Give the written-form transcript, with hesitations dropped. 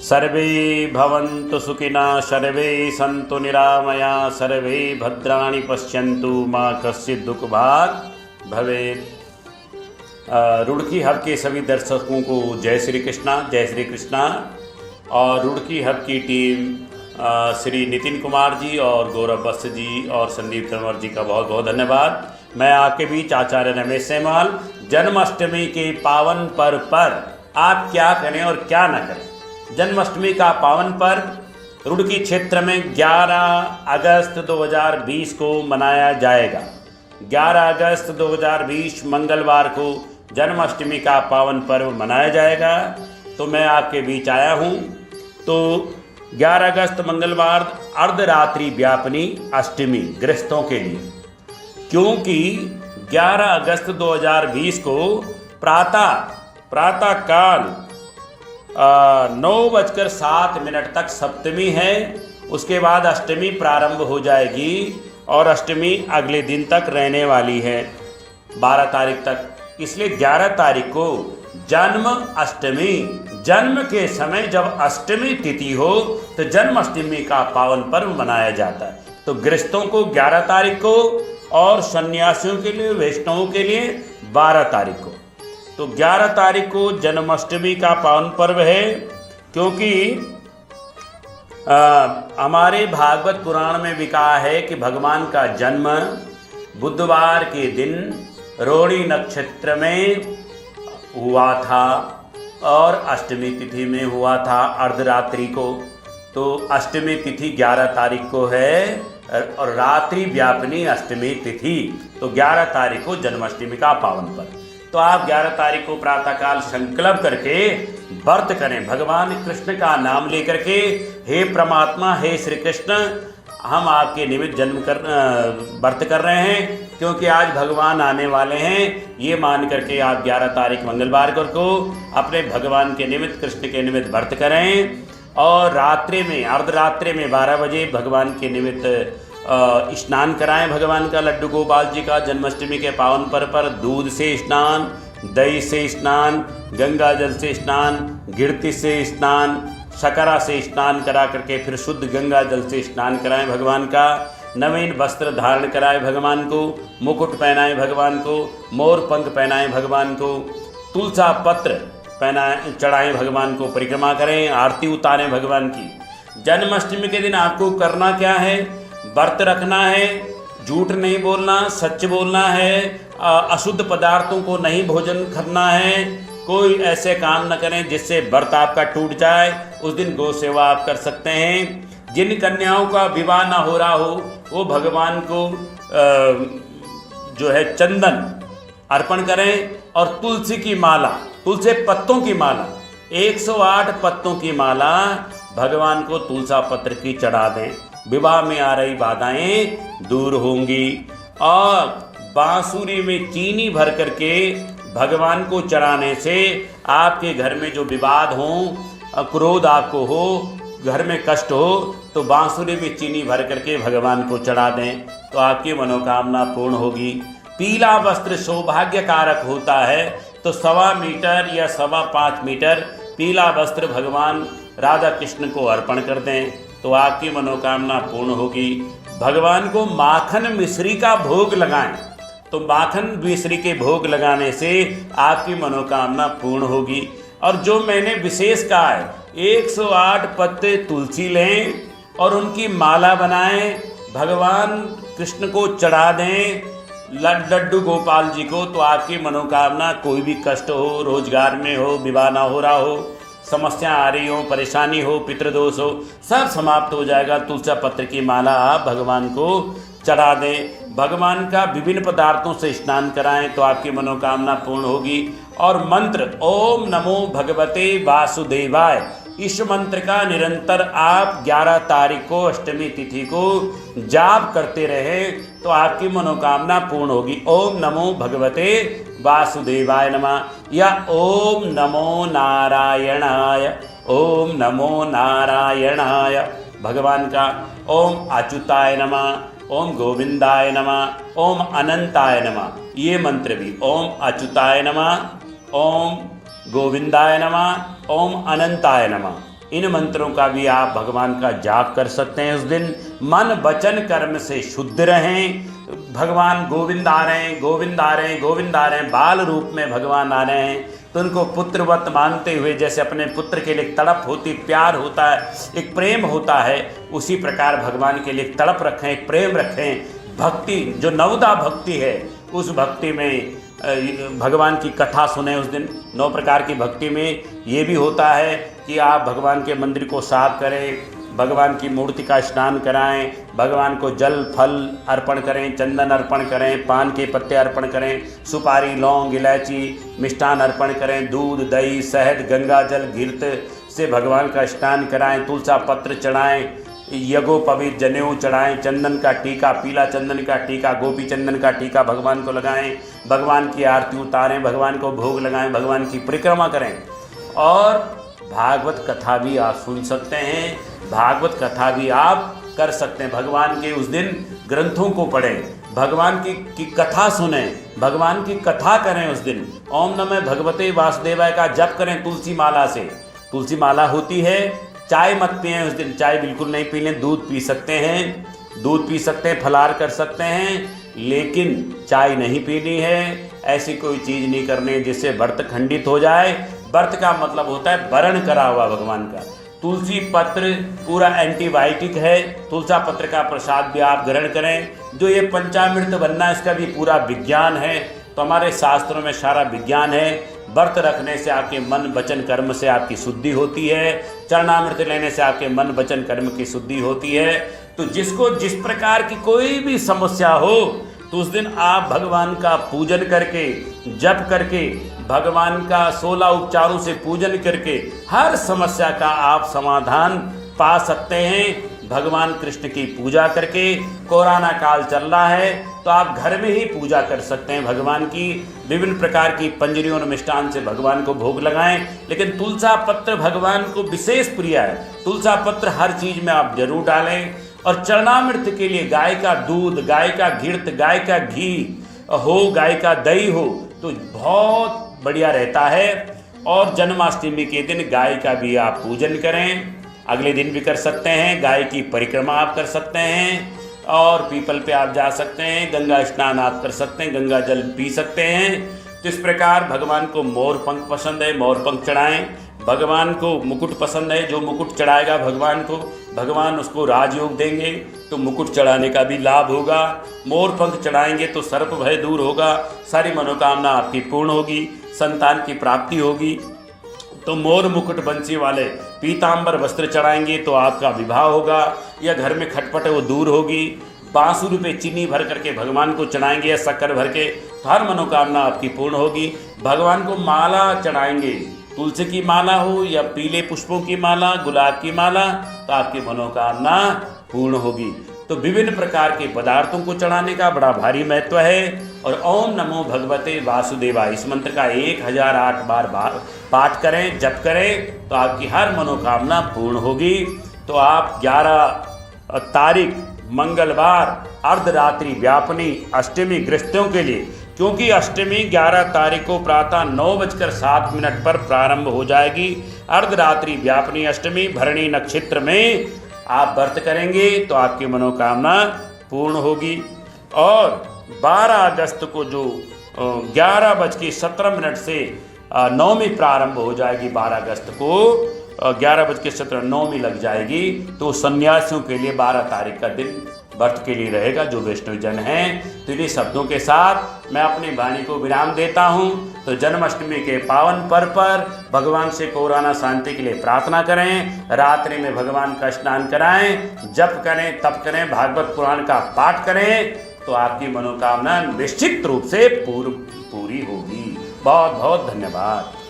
सर्वे भवन्तु सुखिनः, सर्वे सन्तु निरामया, सर्वे भद्राणि पश्यन्तु, मा कश्चित् दुःखभाग् भवेत्। रुड़की हब के सभी दर्शकों को जय श्री कृष्णा, जय श्री कृष्णा। और रुड़की हब की टीम श्री नितिन कुमार जी और गौरव बस जी और संदीप तंवर जी का बहुत बहुत धन्यवाद। मैं आपके बीच आचार्य रमेश सेमाल। जन्माष्टमी के पावन पर्व पर आप क्या करें और क्या न करें। जन्माष्टमी का पावन पर्व रुड़की क्षेत्र में 11 अगस्त 2020 को मनाया जाएगा। 11 अगस्त 2020 मंगलवार को जन्माष्टमी का पावन पर्व मनाया जाएगा। तो मैं आपके बीच आया हूँ। तो 11 अगस्त मंगलवार अर्धरात्रि व्यापिनी अष्टमी गृहस्थों के लिए, क्योंकि 11 अगस्त 2020 को प्रातः काल 9:07 तक सप्तमी है। उसके बाद अष्टमी प्रारंभ हो जाएगी और अष्टमी अगले दिन तक रहने वाली है, 12 तारीख तक। इसलिए 11 तारीख को जन्म अष्टमी, जन्म के समय जब अष्टमी तिथि हो तो जन्माष्टमी का पावन पर्व मनाया जाता है। तो गृहस्थों को 11 तारीख को और सन्यासियों के लिए, वैष्णवों के लिए 12 तारीख को। तो 11 तारीख को जन्माष्टमी का पावन पर्व है, क्योंकि हमारे भागवत पुराण में भी कहा है कि भगवान का जन्म बुधवार के दिन रोहिणी नक्षत्र में हुआ था और अष्टमी तिथि में हुआ था अर्धरात्रि को। तो अष्टमी तिथि 11 तारीख को है और रात्रि व्यापिनी अष्टमी तिथि। तो 11 तारीख को जन्माष्टमी का पावन पर्व। तो आप 11 तारीख को प्रातःकाल संकल्प करके व्रत करें, भगवान कृष्ण का नाम लेकर के, हे परमात्मा, हे श्री कृष्ण, हम आपके निमित्त व्रत कर रहे हैं, क्योंकि आज भगवान आने वाले हैं। ये मान करके आप 11 तारीख मंगलवार को अपने भगवान के निमित्त, कृष्ण के निमित्त व्रत करें। और रात्रि में, अर्धरात्रि में 12 बजे भगवान के निमित्त स्नान कराएं। भगवान का लड्डू गोपाल जी का जन्माष्टमी के पावन पर्व पर दूध से स्नान, दही से स्नान, गंगा जल से स्नान, गिरती से स्नान, शकरा से स्नान करा करके फिर शुद्ध गंगा जल से स्नान कराएं भगवान का। नवीन वस्त्र धारण कराएं भगवान को, मुकुट पहनाएं भगवान को, मोर पंख पहनाएं भगवान को, तुलसा पत्र चढ़ाएं भगवान को, परिक्रमा करें, आरती उतारें भगवान की। जन्माष्टमी के दिन आपको करना क्या है? व्रत रखना है, झूठ नहीं बोलना, सच बोलना है, अशुद्ध पदार्थों को नहीं भोजन करना है। कोई ऐसे काम न करें जिससे व्रत आपका टूट जाए। उस दिन गौ सेवा आप कर सकते हैं। जिन कन्याओं का विवाह ना हो रहा हो वो भगवान को जो है चंदन अर्पण करें और तुलसी की माला, तुलसी पत्तों की माला, 108 पत्तों की माला भगवान को तुलसा पत्र की चढ़ा दें। विवाह में आ रही बाधाएं दूर होंगी। और बांसुरी में चीनी भर करके भगवान को चढ़ाने से आपके घर में जो विवाद हो, क्रोध आपको हो, घर में कष्ट हो, तो बांसुरी में चीनी भर करके भगवान को चढ़ा दें तो आपकी मनोकामना पूर्ण होगी। पीला वस्त्र सौभाग्य कारक होता है, तो 1.25 मीटर या 5.25 मीटर पीला वस्त्र भगवान राधा कृष्ण को अर्पण कर दें तो आपकी मनोकामना पूर्ण होगी। भगवान को माखन मिश्री का भोग लगाएं तो माखन मिश्री के भोग लगाने से आपकी मनोकामना पूर्ण होगी। और जो मैंने विशेष कहा है, 108 पत्ते तुलसी लें और उनकी माला बनाएं, भगवान कृष्ण को चढ़ा दें लड्डू गोपाल जी को, तो आपकी मनोकामना, कोई भी कष्ट हो, रोजगार में हो, विवाह ना हो रहा हो, समस्या आ रही हो, परेशानी हो, पितृदोष हो, सब समाप्त हो जाएगा। तुलसी पत्र की माला आप भगवान को चढ़ा दें। भगवान का विभिन्न पदार्थों से स्नान कराएं तो आपकी मनोकामना पूर्ण होगी। और मंत्र ओम नमो भगवते वासुदेवाय, इस मंत्र का निरंतर आप 11 तारीख को अष्टमी तिथि को जाप करते रहें तो आपकी मनोकामना पूर्ण होगी। ओम नमो भगवते वासुदेवाय नमः या ओम नमो नारायणाय, ओम नमो नारायणाय। भगवान का ओम अच्युताय नमः, ओम गोविंदाय नमः, ओम अनंताय नमः, ये मंत्र भी ओम अच्युताय नमः, ओम गोविंदाय नमः, ओम अनंताय नमः, इन मंत्रों का भी आप भगवान का जाप कर सकते हैं। उस दिन मन वचन कर्म से शुद्ध रहें। भगवान गोविंद आ रहे हैं, गोविंद आ रहे हैं, गोविंद आ रहे हैं, बाल रूप में भगवान आ रहे हैं, तो उनको पुत्रवत मानते हुए, जैसे अपने पुत्र के लिए तड़प होती, प्यार होता है, एक प्रेम होता है, उसी प्रकार भगवान के लिए तड़प रखें, एक प्रेम रखें। भक्ति जो नवदा भक्ति है, उस भक्ति में भगवान की कथा सुने। उस दिन 9 प्रकार की भक्ति में ये भी होता है कि आप भगवान के मंदिर को साफ करें, भगवान की मूर्ति का स्नान कराएं, भगवान को जल फल अर्पण करें, चंदन अर्पण करें, पान के पत्ते अर्पण करें, सुपारी लौंग इलायची मिष्ठान अर्पण करें, दूध दही शहद गंगा जल घृत से भगवान का स्नान कराएं, तुलसा पत्र चढ़ाएं, यज्ञोपवीत जनेऊ चढ़ाएं, चंदन का टीका, पीला चंदन का टीका, गोपी चंदन का टीका भगवान को लगाएं, भगवान की आरती उतारें, भगवान को भोग लगाएं, भगवान की परिक्रमा करें। और भागवत कथा भी आप सुन सकते हैं, भागवत कथा भी आप कर सकते हैं। भगवान के उस दिन ग्रंथों को पढ़ें, भगवान की कथा सुने, भगवान की कथा करें। उस दिन ओम नमः भगवते वासुदेवाय का जप करें तुलसी माला से। तुलसी माला होती है। चाय मत पिएं उस दिन, चाय बिल्कुल नहीं पी लें, दूध पी सकते हैं, दूध पी सकते हैं, फलाहार कर सकते हैं, लेकिन चाय नहीं पीनी है। ऐसी कोई चीज़ नहीं करनी है जिससे व्रत खंडित हो जाए। व्रत का मतलब होता है वरण करा हुआ भगवान का। तुलसी पत्र पूरा एंटीबायोटिक है, तुलसा पत्र का प्रसाद भी आप ग्रहण करें। जो ये पंचामृत बनना है, इसका भी पूरा विज्ञान है, तो हमारे शास्त्रों में सारा विज्ञान है। व्रत रखने से आपके मन वचन कर्म से आपकी शुद्धि होती है, चरणामृत लेने से आपके मन वचन कर्म की शुद्धि होती है। तो जिसको जिस प्रकार की कोई भी समस्या हो, तो उस दिन आप भगवान का पूजन करके, जप करके, भगवान का 16 उपचारों से पूजन करके हर समस्या का आप समाधान पा सकते हैं। भगवान कृष्ण की पूजा करके, कोरोना काल चल रहा है तो आप घर में ही पूजा कर सकते हैं भगवान की। विभिन्न प्रकार की पंजरियों और मिष्ठान से भगवान को भोग लगाएं, लेकिन तुलसा पत्र भगवान को विशेष प्रिय है। तुलसा पत्र हर चीज़ में आप जरूर डालें। और चरणामृत के लिए गाय का दूध, गाय का घृत, गाय का घी हो, गाय का दही हो तो बहुत बढ़िया रहता है। और जन्माष्टमी के दिन गाय का भी आप पूजन करें, अगले दिन भी कर सकते हैं। गाय की परिक्रमा आप कर सकते हैं, और पीपल पे आप जा सकते हैं, गंगा स्नान आप कर सकते हैं, गंगा जल पी सकते हैं। तो इस प्रकार भगवान को मोर पंख पसंद है, मोर पंख चढ़ाएं। भगवान को मुकुट पसंद है, जो मुकुट चढ़ाएगा भगवान को, भगवान उसको राजयोग देंगे, तो मुकुट चढ़ाने का भी लाभ होगा। मोर पंख चढ़ाएंगे तो सर्प भय दूर होगा, सारी मनोकामना आपकी पूर्ण होगी, संतान की प्राप्ति होगी। तो मोर मुकुट बंसी वाले पीतांबर वस्त्र चढ़ाएंगे तो आपका विवाह होगा, या घर में खटपट है वो दूर होगी। बांसुरी पे चीनी भर करके भगवान को चढ़ाएंगे या शक्कर भर के, तो हर मनोकामना आपकी पूर्ण होगी। भगवान को माला चढ़ाएंगे, तुलसी की माला हो या पीले पुष्पों की माला, गुलाब की माला, तो आपकी मनोकामना पूर्ण होगी। तो विभिन्न प्रकार के पदार्थों को चढ़ाने का बड़ा भारी महत्व है। और ओम नमो भगवते वासुदेवाय, इस मंत्र का 1008 बार पाठ करें, जप करें, तो आपकी हर मनोकामना पूर्ण होगी। तो आप 11 तारीख मंगलवार अर्धरात्रि व्यापनी अष्टमी गृहस्थियों के लिए, क्योंकि अष्टमी 11 तारीख को प्रातः 9:07 पर प्रारंभ हो जाएगी। अर्धरात्रि व्यापनी अष्टमी भरणी नक्षत्र में आप व्रत करेंगे तो आपकी मनोकामना पूर्ण होगी। और 12 अगस्त को जो 11:17 से नवमी प्रारंभ हो जाएगी, 12 अगस्त को 11:17 नवमी लग जाएगी, तो सन्यासियों के लिए 12 तारीख का दिन व्रत के लिए रहेगा, जो वैष्णव जन हैं। तो इन्हीं शब्दों के साथ मैं अपनी वाणी को विराम देता हूँ। तो जन्माष्टमी के पावन पर्व पर भगवान से कोरोना शांति के लिए प्रार्थना करें, रात्रि में भगवान का स्नान कराएं, जप करें, तप करें, भागवत पुराण का पाठ करें, तो आपकी मनोकामना निश्चित रूप से पूरी होगी। बहुत बहुत धन्यवाद।